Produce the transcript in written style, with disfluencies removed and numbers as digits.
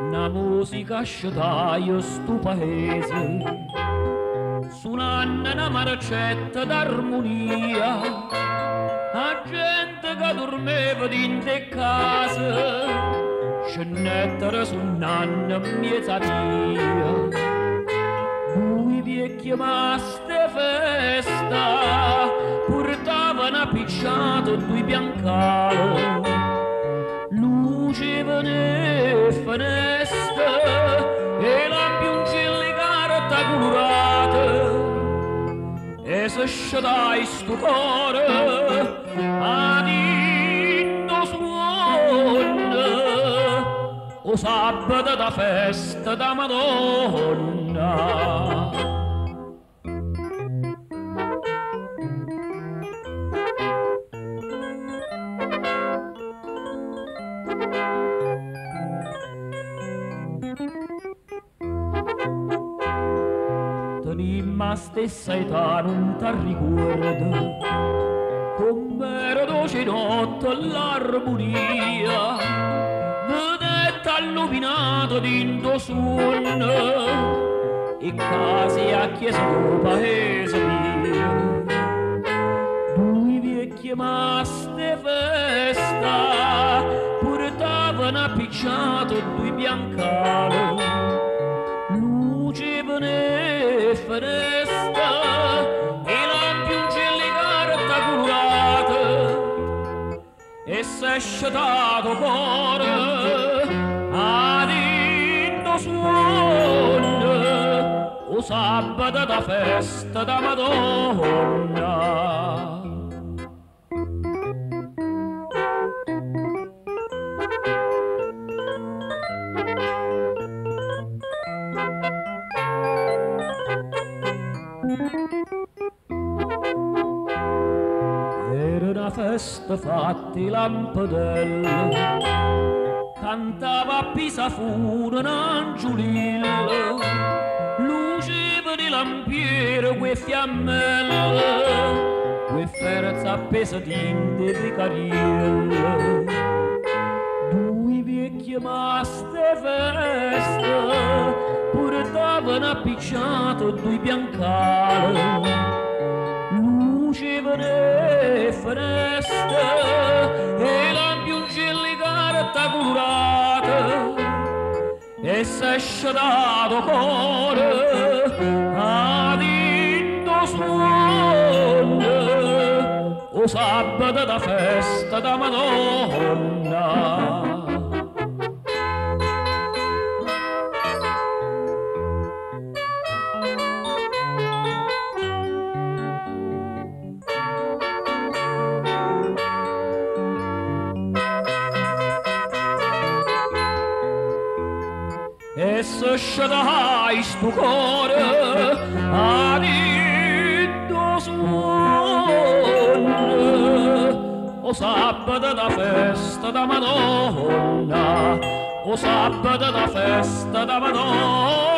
Una musica sciataia stu paese, suonando una marcetta d'armonia, a gente che dormeva dentro casa, scennettero suonando mezza via. Due vecchie maste festa, portavano appicciato due biancali, lucevano finestre e lampioni carta colorata, e se sciatai sto cuore ad inno suona o sabato da festa da Madonna. Ma stessa età non t'arricorda com'era dolce notte l'armonia vedetta illuminato d'indo suono e case a chiesa del paese mio. Due vecchie maste festa portavano appicciato due biancali, lucevano finestra e lampioni carta colorata, e s'è sciatato cuore ad inno suono o sabato da festa da Madonna. Era una festa fatta di lampadelle, cantava a Pisafuna un'angiolilla, luceva di lampiere quei fiammelle, quei ferze appese tinte di carielle. Due vecchie maste festa portavano appicciato due biancali, lucevano finestre e lampioni carta colorata, e s'è sciatato cuore ad inno suono o sabato da festa da Madonna. E se sciatai sto cuore ad inno suono o sabato da festa da Madonna, o sabato da festa da Madonna.